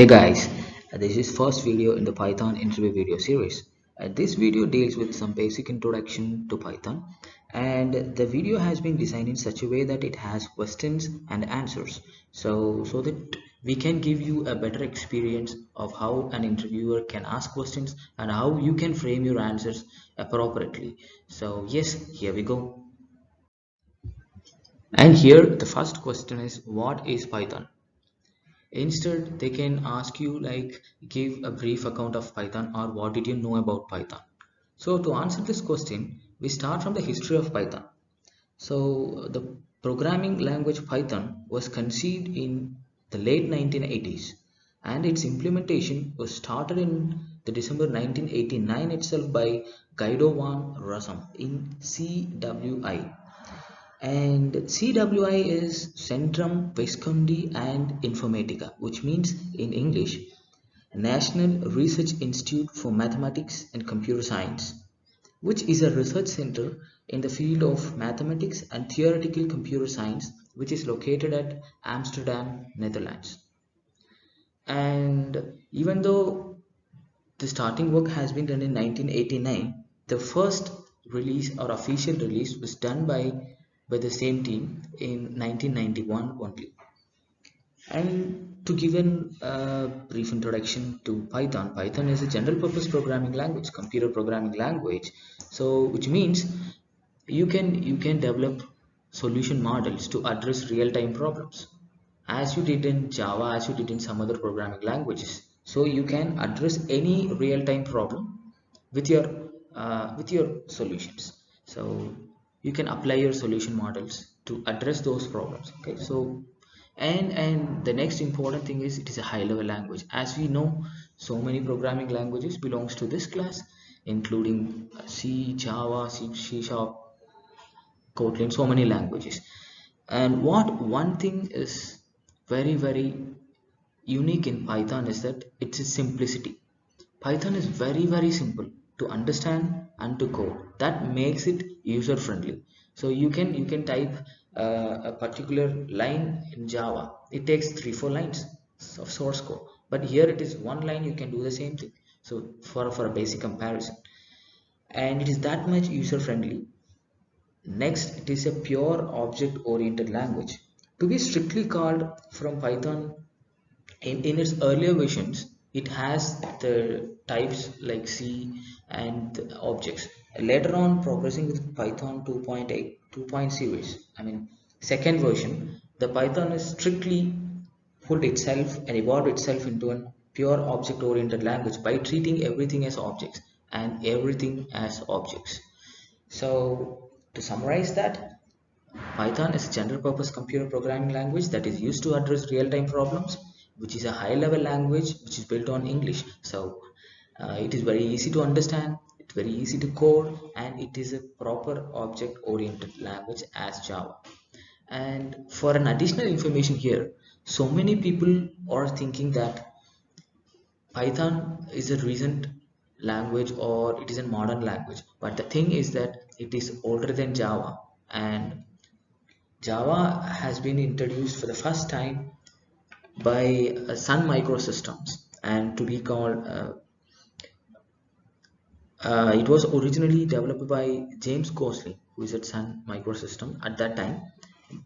Hey guys, this is first video in the Python interview video series. This video deals with some basic introduction to Python, and the video has been designed in such a way that it has questions and answers, so that we can give you a better experience of how an interviewer can ask questions and how you can frame your answers appropriately. So yes, here we go. And here the first question is, what is Python? Instead, they can ask you like give a brief account of Python or what did you know about Python. So to answer this question, we start from the history of Python. So the programming language Python was conceived in the late 1980s and its implementation was started in the December 1989 itself by Guido van Rossum in CWI, and CWI is Centrum Viscondi and Informatica, which means in English National Research Institute for Mathematics and Computer Science, which is a research center in the field of mathematics and theoretical computer science, which is located at Amsterdam, Netherlands. And even though the starting work has been done in 1989, the first release or official release was done by the same team in 1991 only. And to give a brief introduction to Python, Python is a general purpose programming language, computer programming language. So which means you can develop solution models to address real-time problems as you did in Java, as you did in some other programming languages. So you can address any real-time problem with your solutions. So you can apply your solution models to address those problems. Okay, so and the next important thing is it is a high-level language. As we know, so many programming languages belongs to this class, including C, Java, C Sharp, Kotlin, so many languages. And what one thing is very unique in Python is that it's its simplicity. Python is very simple to understand and to code. That makes it user friendly. So you can type a particular line in Java. It takes 3-4 lines of source code, but here it is one line. You can do the same thing. So for a basic comparison, and it is that much user friendly. Next, it is a pure object-oriented language. To be strictly called from Python, in its earlier versions, it has the types like C and the objects. Later on, progressing with Python 2.8, 2.0 series, I mean, second version, the Python is strictly put itself and evolved itself into a pure object-oriented language by treating everything as objects and everything as objects. So to summarize that, Python is a general purpose computer programming language that is used to address real-time problems, which is a high-level language which is built on English. So it is very easy to understand, it's very easy to code, and it is a proper object-oriented language as Java. And for an additional information here, so many people are thinking that Python is a recent language or it is a modern language, but the thing is that it is older than Java, and Java has been introduced for the first time by Sun Microsystems, and to be called it was originally developed by James Gosling, who is at Sun Microsystem at that time.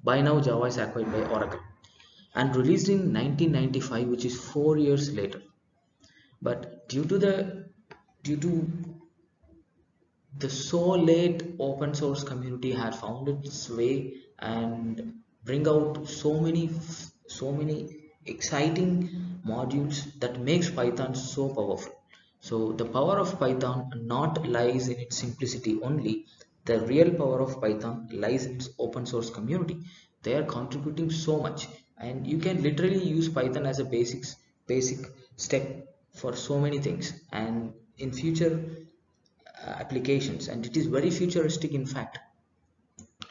By now Java is acquired by Oracle and released in 1995, which is 4 years later. But due to the so late open source community had found its way and bring out so many exciting modules that makes Python so powerful. So the power of Python not lies in its simplicity only. The real power of Python lies in its open source community. They are contributing so much, and you can literally use Python as a basic step for so many things and in future applications, and it is very futuristic in fact.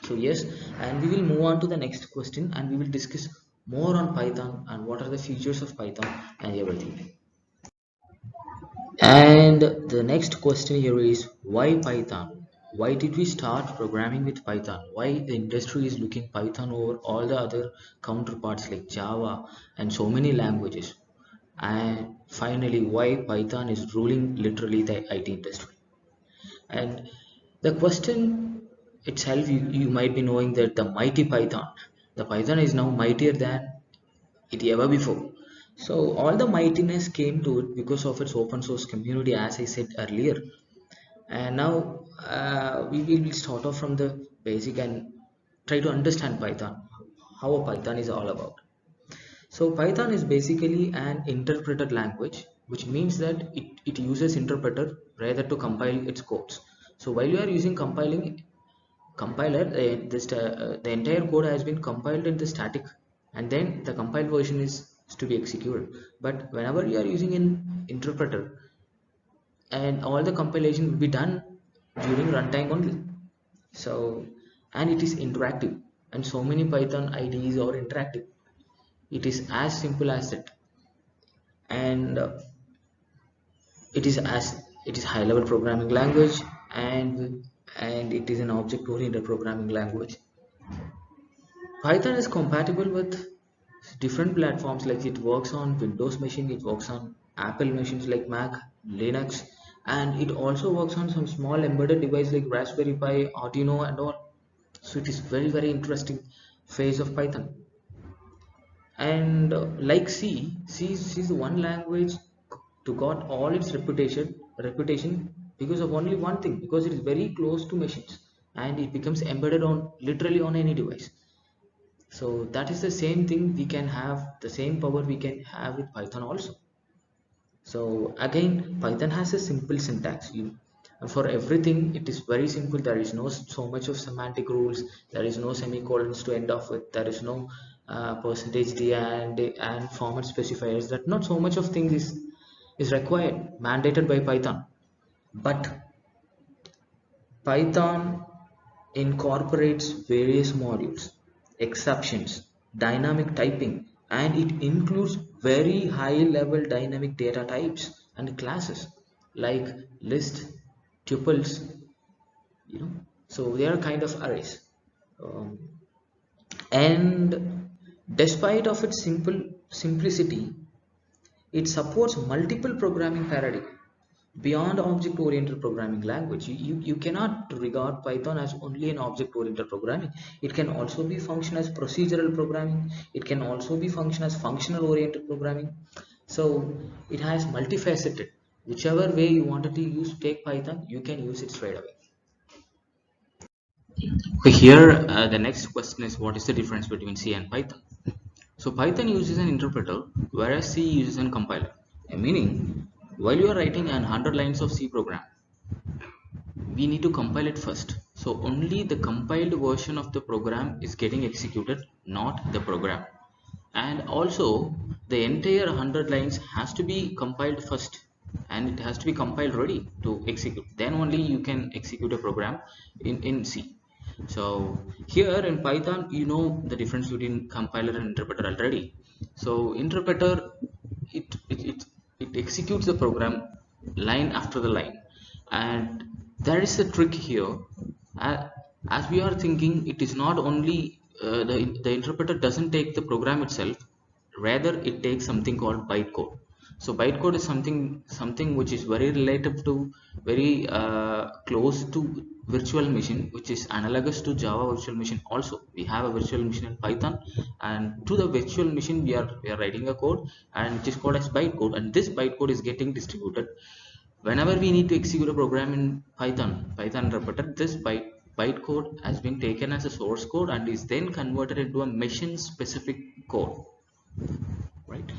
So yes, and we will move on to the next question and we will discuss more on Python and what are the features of Python and everything. And the next question here is, why Python? Why did we start programming with Python? Why the industry is looking Python over all the other counterparts like Java and so many languages? and finally why Python is ruling literally the IT industry. And the question itself, you might be knowing that the mighty Python, the Python is now mightier than it ever before. So all the mightiness came to it because of its open source community, as I said earlier. And now we will start off from the basic and try to understand Python, how a Python is all about. So Python is basically an interpreted language, which means that it uses interpreter rather to compile its codes. So while you are using compiler, the entire code has been compiled in the static, and then the compiled version is to be executed. But whenever you are using an interpreter, and all the compilation will be done during runtime only. So, and it is interactive, and so many Python IDEs are interactive. It is as simple as that. And it is high level programming language, and it is an object oriented programming language. Python is compatible with different platforms, like it works on Windows machine, it works on Apple machines like Mac, Linux, and it also works on some small embedded device like Raspberry Pi, Arduino and all. So it is very interesting phase of Python. And like C is the one language to got all its reputation because of only one thing, because it is very close to machines and it becomes embedded on literally on any device. So that is the same thing, we can have the same power we can have with Python also. So again, Python has a simple syntax. For everything, it is very simple. There is no so much of semantic rules. There is no semicolons to end off with. There is no percentage d and format specifiers. That not so much of things is required, mandated by Python. But Python incorporates various modules, exceptions, dynamic typing, and it includes very high level dynamic data types and classes like list, tuples, you know. So they are kind of arrays. Um, and despite of its simplicity, it supports multiple programming paradigms beyond object-oriented programming language. You cannot regard Python as only an object-oriented programming. It can also be function as procedural programming. It can also be function as functional-oriented programming. So it has multifaceted. Whichever way you wanted to use take Python, you can use it straight away. Okay, here the next question is, what is the difference between C and Python? So Python uses an interpreter, whereas C uses a compiler. Meaning, while you are writing an 100 lines of C program, we need to compile it first. So only the compiled version of the program is getting executed, not the program. And also the entire 100 lines has to be compiled first, and it has to be compiled ready to execute. Then only you can execute a program in C. So here in Python, you know the difference between compiler and interpreter already. So interpreter, it it, it, it executes the program line after the line, and there is a trick here. uh, as we are thinking, it is not only the interpreter doesn't take the program itself, rather it takes something called bytecode. So bytecode is something which is very relative to, very close to virtual machine, which is analogous to Java virtual machine. Also we have a virtual machine in Python, and to the virtual machine we are writing a code, and it is called as bytecode, and this bytecode is getting distributed whenever we need to execute a program in Python interpreter. This bytecode has been taken as a source code and is then converted into a machine specific code, right?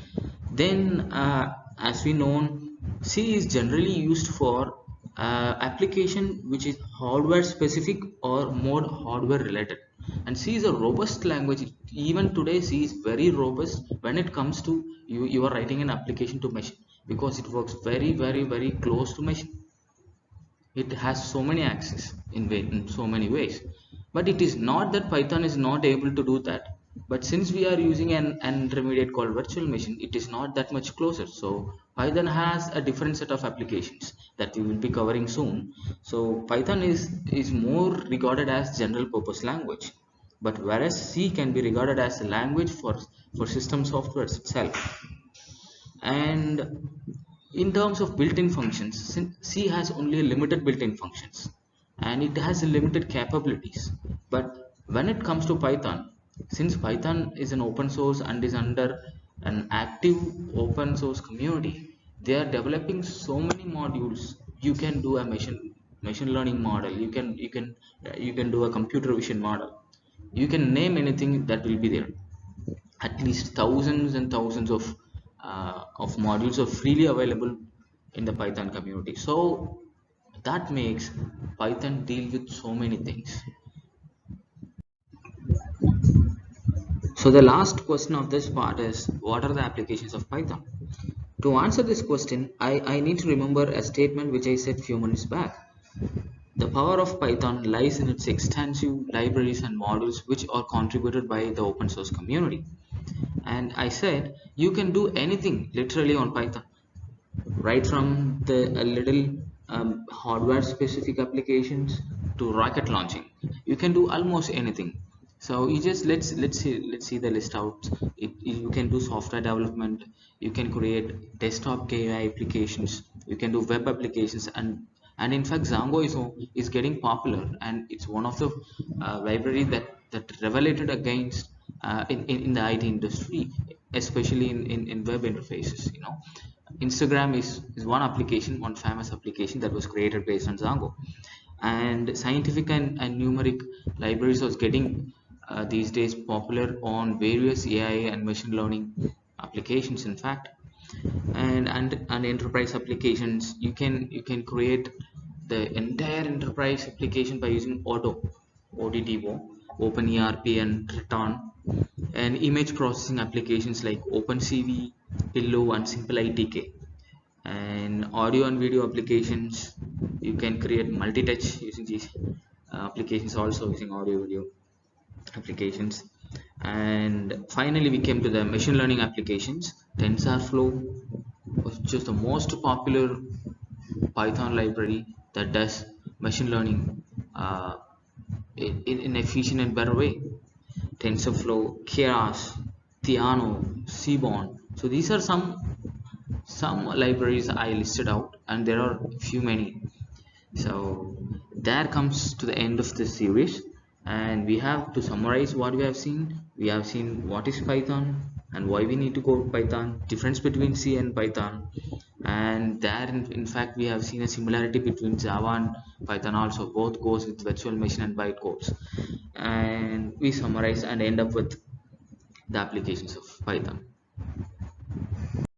Then as we know, C is generally used for application which is hardware specific or more hardware related, and C is a robust language. Even today C is very robust when it comes to you are writing an application to machine, because it works very close to machine. It has so many access in so many ways. But it is not that Python is not able to do that, but since we are using an intermediate called virtual machine, it is not that much closer. So Python has a different set of applications that we will be covering soon. So Python is more regarded as general purpose language, but whereas C can be regarded as a language for system software itself. And in terms of built-in functions, since C has only limited built-in functions and it has limited capabilities. But when it comes to Python, since Python is an open source and is under an active open source community, they are developing so many modules. You can do a machine learning model, you can do a computer vision model, you can name anything that will be there. At least thousands and thousands of modules are freely available in the Python community. So that makes Python deal with so many things. So the last question of this part is, what are the applications of Python? To answer this question, I need to remember a statement which I said few minutes back. The power of Python lies in its extensive libraries and modules which are contributed by the open source community. And I said you can do anything literally on Python, right from the a little hardware specific applications to rocket launching. You can do almost anything. So you just let's see the list out. You can do software development, you can create desktop AI applications, you can do web applications, and in fact Django is getting popular, and it's one of the library that revelated against in the IT industry, especially in web interfaces. Instagram is one application, one famous application that was created based on Django. And scientific and numeric libraries was getting these days popular on various AI and machine learning applications, in fact. And enterprise applications, you can create the entire enterprise application by using ODDO, OpenERP and Triton, and image processing applications like OpenCV, Pillow, and Simple ITK. And audio and video applications, you can create multi-touch using these applications, also using audio video applications. And finally we came to the machine learning applications. TensorFlow was just the most popular Python library that does machine learning in an efficient and better way. TensorFlow, Keras, Theano, Seaborn. So these are some libraries I listed out, and there are few many. So that comes to the end of this series, and we have to summarize what we have seen. We have seen what is Python and why we need to code Python, difference between C and Python, and there in fact we have seen a similarity between Java and Python also. Both goes with virtual machine and bytecodes, and we summarize and end up with the applications of Python.